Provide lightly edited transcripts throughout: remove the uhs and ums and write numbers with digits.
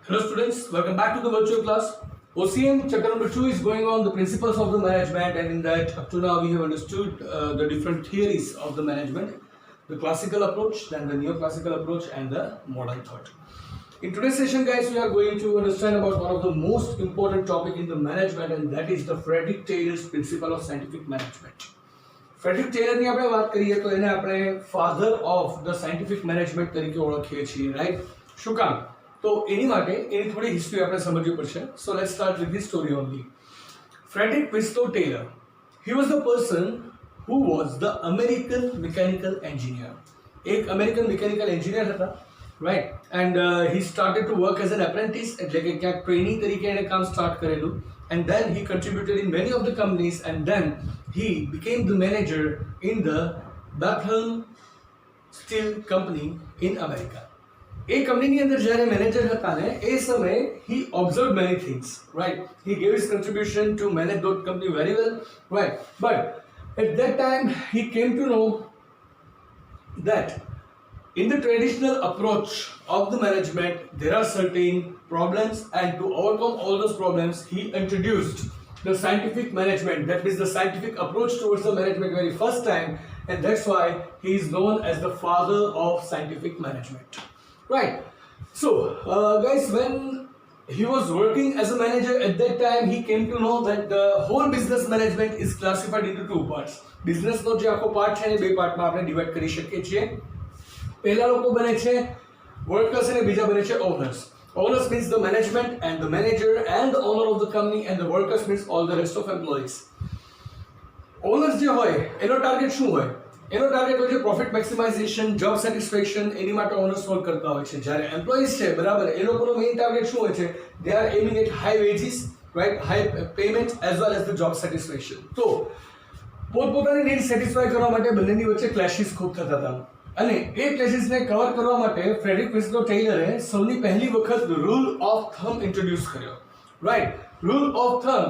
Hello students, welcome back to the virtual class. OCM chapter number 2 is going on the principles of the management, and in that up to now we have understood the different theories of the management, the classical approach, then the neoclassical approach and the modern thought. In today's session guys, we are going to understand about one of the most important topic in the management, and that is the Frederick Taylor's principle of scientific management. Frederick ટેલરની આપણે વાત કરીએ તો એને આપણે father of the scientific management તરીકે ઓળખીએ છીએ, રાઈટ? શું કામ? તો એની માટે એની થોડી હિસ્ટ્રી આપણે સમજવી પડશે. So let's start with this story only. Frederick Winslow Taylor, he was the person who was the American mechanical engineer. એક અમેરિકન મિકેનિકલ એન્જિનિયર હતા, right? And he started to work as an apprentice, એટલે કે ક્યાંક training તરીકે એણે કામ start કરેલું. And then he contributed in many of the companies, and then he became the manager in the Bethlehem Steel Company in America. એ કંપનીની અંદર જ્યારે મેનેજર હતા ને એ સમયે he observed many things, right? He gave his contribution to manage that company very well, right? But at that time he came to know that in the traditional approach of the management, there are certain problems, and to overcome all those problems, he introduced the scientific management. That means the scientific approach towards the management very first time, and that's why he is known as the father of scientific management. Right? So, guys, when he was working as a manager at that time, he came to know that the whole business management is classified into two parts. Business નો જે આખો part છે ને બે પાર્ટમાં આપણે divide કરી શકીએ છીએ. પહેલા લોકો બને છે વર્કર્સ અને બીજા બને છે owners. Owners means the management and the manager and the owner of the company, and the workers means all the rest of employees. Owners જે હોય એનો ટાર્ગેટ શું હોય? એનો ટાર્ગેટ હોય છે પ્રોફિટ મેક્સિમાઇઝેશન, જોબ સેટિસ્ફેક્શન, એની માટે ઓનર્સ વર્ક કરતા હોય છે. જ્યારે એમ્પ્લોઈઝ છે બરાબર, એ લોકોનો મેઇન ટાર્ગેટ શું હોય છે? They are aiming at high wages, right, high payment as well as the job satisfaction. તો પોતપોતાની નીડ સેટિસ્ફાય કરવા માટે બંનેની વચ્ચે ક્લેશિસ ખૂબ થતા હતા, અને એ ક્લેશિસને કવર કરવા માટે ફ્રેડરિક વિન્સ્લો ટેલરે સૌની પહેલી વખત રૂલ ઓફ થમ ઇન્ટ્રોડ્યુસ કર્યો, right? Rule of thumb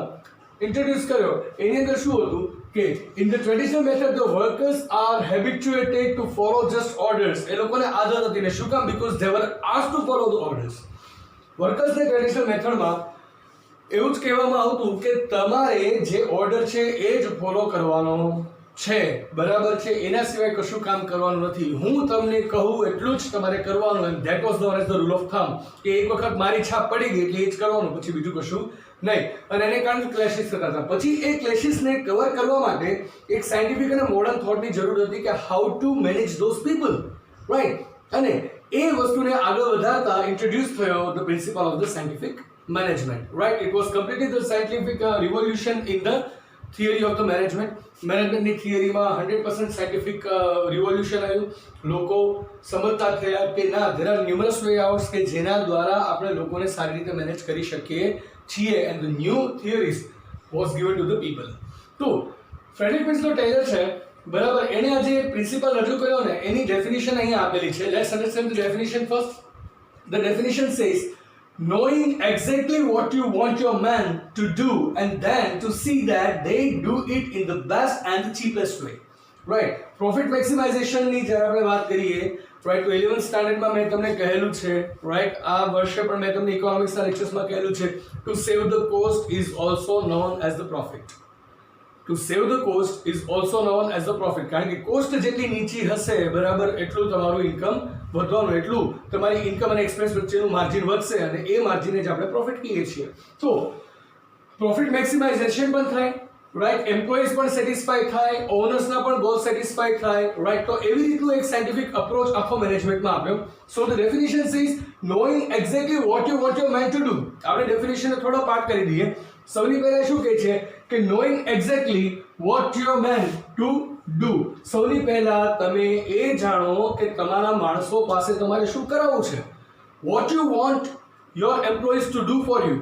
introduce કર્યો. એની અંદર શું હતું કે in the traditional method the workers are habituated to follow just orders. એ લોકોને આદત હતી ને, શું કામ? Because they were asked to follow the orders. વર્કર્સને ટ્રેડિશનલ મેથડમાં એવું જ કહેવામાં આવતું કે તમારે જે ઓર્ડર છે એ જ ફોલો કરવાનો છે, બરાબર છે? એના સિવાય કશું કામ કરવાનું નથી. હું તમને કહું એટલું જ તમારે કરવાનું. And that was known as the rule of thumb, કે એક વખત મારી છાપ પડી ગઈ એટલે એ જ કરવાનું, પછી બીજું કશું નહીં. અને એને કારણે ક્લેશિસ થતા હતા. પછી એ ક્લેશિસને કવર કરવા માટે એક સાયન્ટિફિક અને મોડર્ન થોટની જરૂર હતી કે how to manage those people, right? અને એ વસ્તુને આગળ વધારતા ઇન્ટ્રોડ્યુસ થયો the principal of the scientific management, right? It was completely the scientific revolution in the theory of the management. મેનેજમેન્ટની થિયરીમાં 100% સાયન્ટિફિક રિવોલ્યુશન આવ્યું. લોકો સમજતા થયા કે ના, ધેર આર ન્યુમરસ વે આઉટ્સ કે જેના દ્વારા આપણે લોકોને સારી રીતે મેનેજ કરી શકીએ છીએ, and the new theories was given to the people. તો ફ્રેડરિક વિન્સ્લો ટેલર છે બરાબર, એણે આ જે પ્રિન્સિપલ રજૂ કર્યો ને એની ડેફિનેશન અહીંયા આપેલી છે. Let's understand the definition first. The definition says knowing exactly what you want your man to do, and then to see that they do it in the best and the cheapest way, right? Profit maximization ની જ્યારે આપણે વાત કરીએ, right, તો 11th સ્ટાન્ડર્ડમાં મેં તમને કહેલું છે, રાઈટ, આ વર્ષે પણ મેં તમને ઇકોનોમિક્સના લેક્ચર્સમાં કહેલું છે, to save the cost is also known as the profit. To save the cost is also known as the profit. કારણ કે કોસ્ટ જેટલી નીચી હશે બરાબર, એટલું તમારું ઇન્કમ વધવાનું, એટલું તમારી ઇન્કમ અને એક્સપેન્સ વચ્ચેનું માર્જિન વધશે, અને એ માર્જિનને જ આપણે પ્રોફિટ કહીએ છીએ. તો પ્રોફિટ મેક્સિમાઇઝેશન પણ થાય, રાઈટ? એમ્પ્લોઈઝ પણ સેટિસ્ફાય થાય, ઓનર્સના પણ ગોલ સેટિસ્ફાય થાય, રાઈટ? તો એવી રીતનું એક સાયન્ટિફિક અપ્રોચ આખો મેનેજમેન્ટમાં આપ્યો. So the definition is knowing exactly what you want your man to do. આપણે ડેફિનેશનને થોડો પાર્ટ કરી દઈએ. સૌની પહેલા શું કહે છે કે knowing exactly what your man to do. સૌની પહેલા તમે એ જાણો કે તમારા માણસો પાસે તમારે શું કરાવવું છે. Vote you want your employees to do for you.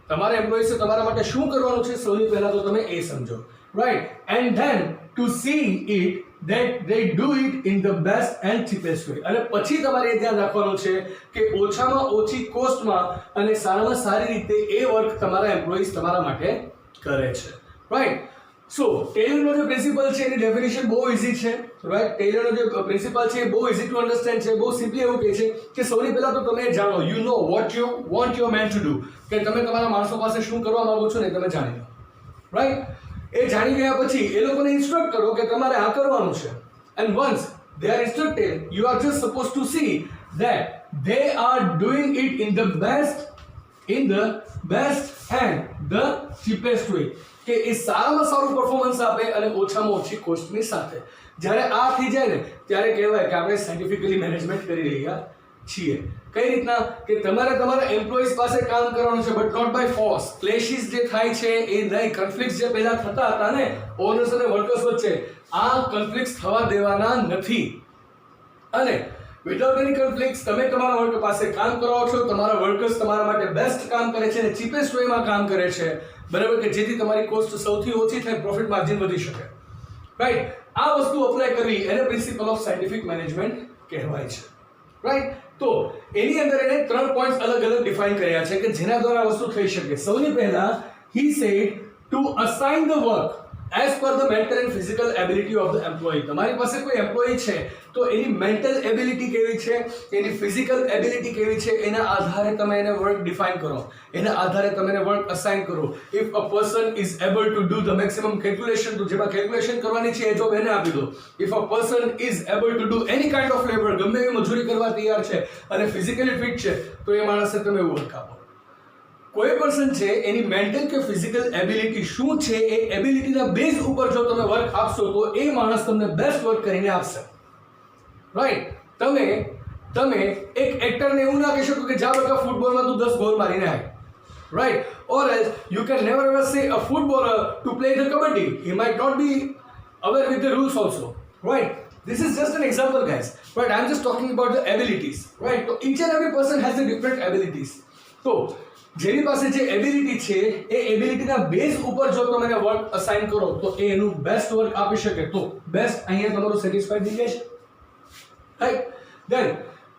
તમારા એમ્પ્લોઈઝે તમારા માટે શું કરવાનું છે, સૌની પહેલા તો તમે એ સમજો, right? And then to see it that they do it in the best and cheapest way. અને પછી તમારે એ ધ્યાન રાખવાનું છે કે ઓછામાં ઓછી કોસ્ટમાં અને સારામાં સારી રીતે એ વર્ક તમારા એમ્પ્લોઈઝ તમારા માટે કરે છે, રાઈટ? સો ટેલરનો જે પ્રિન્સિપલ છે એની ડેફિનેશન બહુ ઇઝી છે, રાઈટ. ટેલરનો જે પ્રિન્સિપલ છે એ બહુ ઇઝી ટુ અન્ડરસ્ટેન્ડ છે. બહુ સિમ્પલી એવું કહે છે કે સૌથી પહેલા તો તમે જાણો, you know what you want your man to do, કે તમે તમારા માણસો પાસે શું કરવા માંગો છો ને તમે જાણી લો, રાઈટ. એ જાણી ગયા પછી એ લોકોને ઇન્સ્ટ્રક્ટ કરો કે તમારે આ કરવાનું છે. And once they are instructed, you are just supposed to see that they are doing it in the best and the cheapest way, કે એ સારામાં સારું પરફોર્મન્સ આપે અને ઓછામાં ઓછી કોસ્ટની સાથે. જ્યારે આ થઈ જાય ને ત્યારે કહેવાય કે આપણે સાયન્ટિફિકલી મેનેજમેન્ટ કરી રહ્યા છીએ. કઈ રીતના કે તમારે તમારા એમ્પ્લોઈઝ પાસે કામ કરવાનું છે, બટ નોટ બાય ફોર્સ. ક્લેશિસ જે થાય છે એ નહીં, કન્ફ્લિક્ટ જે પહેલા થતા હતા ને ઓનર્સ અને વર્કર્સ વચ્ચે, આ કન્ફ્લિક્ટ થવા દેવાના નથી. અને વિધાઉટ એની કન્ફ્લિક્ટ તમે તમારા વર્કર પાસે કામ કરાવો છો, તમારા વર્કર્સ તમારા માટે બેસ્ટ કામ કરે છે અને ચીપેસ્ટ વેમાં કામ કરે છે, બરાબર, કે જેથી તમારી કોસ્ટ સૌથી ઓછી થાય, પ્રોફિટ માર્જિન વધી શકે, રાઈટ. આ વસ્તુ અપ્લાય કરવી એને પ્રિન્સિપલ ઓફ સાયન્ટિફિક મેનેજમેન્ટ કહેવાય છે, રાઈટ. તો એની અંદર એને 3 પોઈન્ટ્સ અલગ અલગ ડિફાઇન કર્યા છે કે જેના દ્વારા વસ્તુ થઈ શકે. સૌથી પહેલા he said to assign the work as per the mental and physical ability of the employee. તમારી પાસે કોઈ એમ્પ્લોયી છે તો એની મેન્ટલ એબિલિટી કેવી છે, એની ફિઝિકલ એબિલિટી કેવી છે, એના આધારે તમે એને વર્ક ડિફાઇન કરો, એના આધારે તમે એને વર્ક અસાઇન કરો. If a person is able to do the maximum calculation, તો જેમાં કેલ્ક્યુલેશન કરવાની છે એ જોબ એને આપી દો. If a person is able to do any kind of labour, ગમે એવી મજૂરી કરવા તૈયાર છે અને ફિઝિકલી ફિટ છે, તો એ માણસને તમે વર્ક આપો. કોઈ પર્સન છે એની મેન્ટલ કે ફિઝિકલ એબિલિટી શું છે, એ એબિલિટીના બેઝ ઉપર જો તમે વર્ક આપશો તો એ માણસ તમને બેસ્ટ વર્ક કરીને આપશે, રાઈટ. તમે એક એક્ટરને એવું ના કહી શકો કે જા બેટા ફૂટબોલમાં તું 10 ગોલ મારીને આય, right. Or else you can never ever say a footballer to play the kabaddi, he might not be aware with the rules also, right. This is just an example, guys, right? I'm just talking about the abilities, right? So each and every person has the different abilities. તો જેની પાસે જે ability છે એ એબિલિટીના base ઉપર જો તમે એને work assign કરો તો એ એનું બેસ્ટ વર્ક આપી શકે. તો બેસ્ટ અહીંયા તમારું સેટિસ્ફાઈડ થઈ જાય છે, right. Then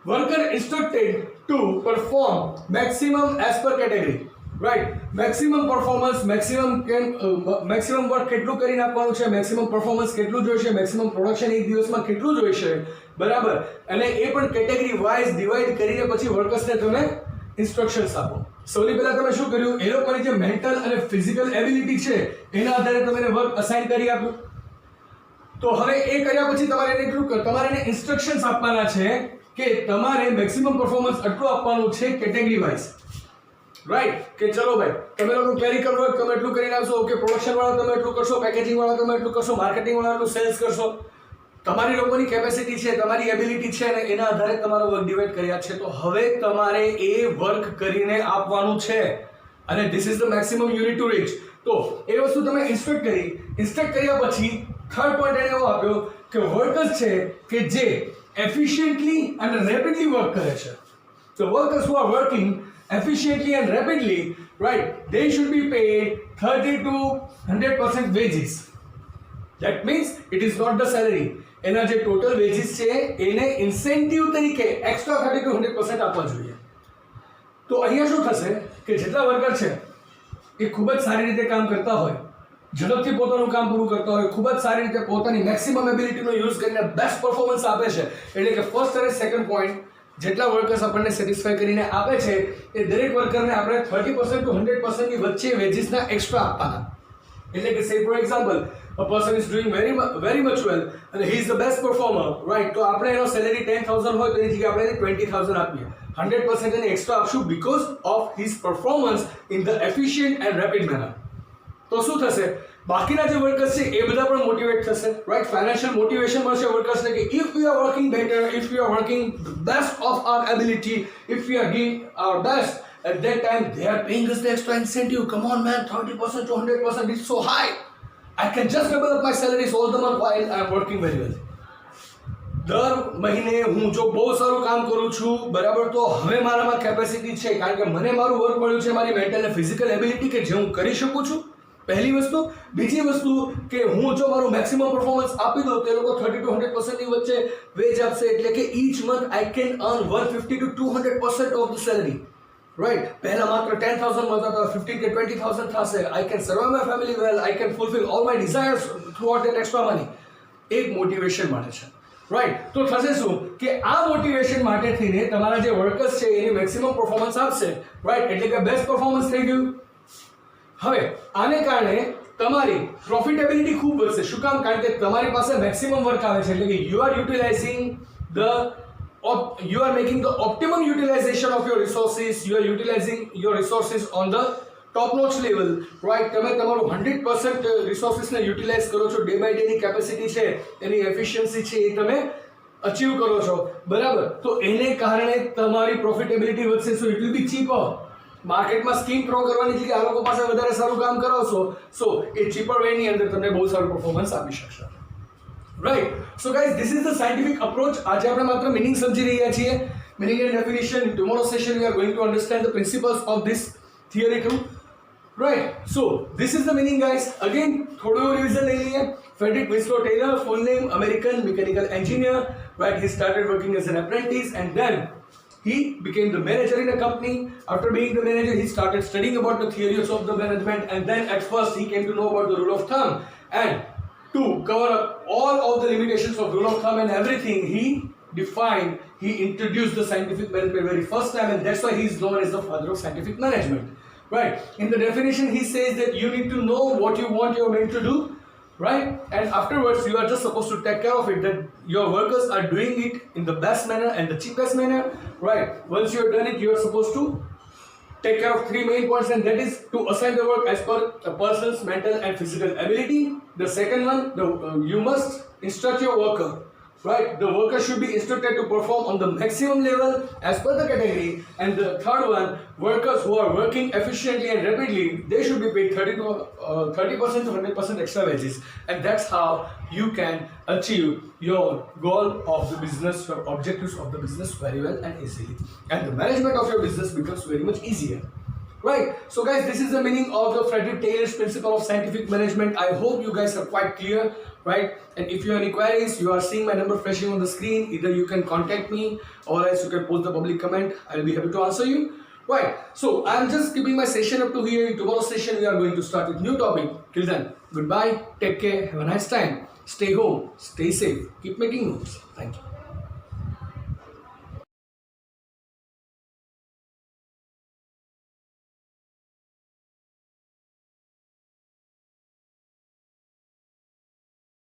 worker instructed to perform maximum as per category, right. Maximum performance, maximum work કેટલું કરીને આપવાનું છે, મેક્સિમમ પરફોર્મન્સ કેટલું જોઈશે, મેક્સિમમ પ્રોડક્શન એક દિવસમાં કેટલું જોઈશે, બરાબર. અને એ પણ કેટેગરી વાઇઝ ડિવાઈડ કરીને પછી વર્કર્સને તમે ઇન્સ્ટ્રક્શન્સ આપો. સૌથી પહેલા તમે શું કર્યું, એ લોકોની જે મેન્ટલ અને ફિઝિકલ એબિલિટી છે એના આધારે તમે એને વર્ક અસાઇન કરી આપ્યું. તો હવે એ કર્યા પછી તમારે એને ઇન્સ્ટ્રક્શન્સ આપવાના છે કે તમારે મેક્સિમમ પરફોર્મન્સ આટલું આપવાનું છે કેટેગરી વાઇઝ, રાઈટ. કે ચલો ભાઈ તમે લોકો ક્લેરિકલ વર્ક તમે એટલું કરીને આવશો, ઓકે, પ્રોડક્શન વાળા તમે એટલું કરશો, પેકેજિંગ વાળા તમે એટલું કરશો, માર્કેટિંગ વાળા એટલું સેલ્સ કરશો. તમારી લોકોની કેપેસિટી છે, તમારી એબિલિટી છે અને એના આધારે તમારો વર્ક ડિવાઈડ કર્યા છે. તો હવે તમારે એ વર્ક કરીને આપવાનું છે અને this is the maximum you need to reach. તો એ વસ્તુ તમે ઇન્સ્ટ્રક્ટ કર્યા પછી થર્ડ પોઈન્ટ એને એવો આપ્યો કે વર્કર્સ છે કે જે એફિશિયન્ટલી અને રેપિડલી વર્ક કરે છે. તો workers who are working efficiently and rapidly, right, they should be paid 30 to 100% wages. That means it is not the salary. એના જે ટોટલ વેજીસ છે એને ઇન્સેન્ટિવ તરીકે એક્સ્ટ્રા 30 to 100% આપવા જોઈએ. તો અહીંયા શું થશે કે જેટલા વર્કર છે એ ખૂબ જ સારી રીતે કામ કરતા હોય, ઝડપથી પોતાનું કામ પૂરું કરતા હોય, ખૂબ જ સારી રીતે પોતાની મેક્સિમમ એબિલિટીનો યુઝ કરીને બેસ્ટ પરફોર્મન્સ આપે છે. એટલે કે ફર્સ્ટ અને સેકન્ડ પોઈન્ટ, જેટલા વર્કર્સ આપણને સેટિસ્ફાઈ કરીને આપે છે એ દરેક વર્કરને આપણે 30% to 100% ની વચ્ચે વેજીસના એક્સ્ટ્રા આપવાના. એટલે કે સે for example a person is doing very much well and he is the best performer, right, તો આપણે એનો સેલેરી 10,000 હોય તો એની જગ્યાએ આપણે એને 20,000 આપીએ, 100% એને એક્સ્ટ્રા આપશું because of his performance in the efficient and rapid manner. તો શું થશે, બાકીના જે વર્કર્સ છે એ બધા પણ મોટિવેટ થશે, રાઈટ. ફાઇનાન્શિયલ મોટિવેશન મળશે વર્કર્સને કે if we are working better, if we are working best of our ability, if we are giving our best, at that time they are paying us the extra incentive. Come on man, 30% to 100%, it's so high. I can just double up my salaries all the month while I am working very well. દર મહિને હું જો બહુ સારું કામ કરું છું, બરાબર, તો હવે મારામાં કેપેસિટી છે કારણ કે મને મારું વર્ક મળ્યું છે, મારી મેન્ટલ અને ફિઝિકલ એબિલિટી કે જે હું કરી શકું છું, પહેલી વસ્તુ. બીજી વસ્તુ કે હું જો મારું મેક્સિમમ પરફોર્મન્સ આપી દઉં તો એ લોકો 30 to 100% ની વચ્ચે વેજ આપશે. એટલે કે each month I can earn 150 to 200% of the salary. right? પહેલા માત્ર 10,000 મળતા હતા, 15 કે 20,000 થશે. I can survive my family well, I can fulfill all my desires throughout that extra money. એક મોટિવેશન મળે છે, રાઈટ? તો થશે શું કે આ મોટિવેશન માટે થઈને તમારા જે વર્કર્સ છે એની મેક્સિમમ પરફોર્મન્સ આપશે, રાઈટ? એટલે કે બેસ્ટ પરફોર્મન્સ થઈ ગયું. હવે આને કારણે તમારી પ્રોફિટેબિલિટી ખૂબ વધશે. શું કામ? કારણ કે તમારી પાસે મેક્સિમમ વર્ક આવે છે, એટલે કે you are making the optimum utilization of your resources, you are utilizing your resources on the top notch level, right? તમે તમારું 100% resources ને યુટિલાઇઝ કરો છો. ડે બાય ડે ની કેપેસિટી છે, એની એફિશિયન્સી છે, એ તમે અચીવ કરો છો, બરાબર? તો એને કારણે તમારી પ્રોફિટેબિલિટી વધશે. So it will be cheaper. માર્કેટમાં સ્કીમ થ્રો કરવાની જગ્યાએ આ લોકો પાસે વધારે સારું કામ કરાવશો, સો એ ચીપર વેની અંદર તમને બહુ સારું પરફોર્મન્સ આપી શકશે, right? So guys, this is the scientific approach. આજે આપણે માત્ર મિનિંગ સમજી રહ્યા છીએ, meaning and definition. Tomorrow session we are going to understand the principles of this theory too, right? So this is the meaning, guys. Again, थोड़ा और revision ले लिए. Frederick Winslow Taylor, full name, American mechanical engineer, right? He started working as an apprentice and then he became the manager in a company. After being the manager, he started studying about the theories of the management, and then at first he came to know about the rule of thumb. And to cover up all of the limitations of rule of thumb and everything, he introduced the scientific management very first time, and that's why he is known as the father of scientific management. Right? In the definition, he says that you need to know what you want your men to do, right? And afterwards, you are just supposed to take care of it, that your workers are doing it in the best manner and the cheapest manner, right? Once you have done it, you are supposed to take care of 3 main points, and that is to assign the work as per a person's mental and physical ability. The second one, you must instruct your worker, right? The worker should be instructed to perform on the maximum level as per the category. And the third one, workers who are working efficiently and rapidly, they should be paid 30% to 100% extra wages. And that's how you can achieve your goal of the business, your objectives of the business very well and easily. And the management of your business becomes very much easier. Right? So guys, this is the meaning of the Frederick Taylor's principle of scientific management. I hope you guys are quite clear, right? And if you have any queries, you are seeing my number flashing on the screen. Either you can contact me or else you can post the public comment. I'll be happy to answer you. Right? So I'm just keeping my session up to here. In tomorrow's session, we are going to start with new topic. Till then, goodbye, take care, have a nice time. Stay home, stay safe, keep making moves. Thank you.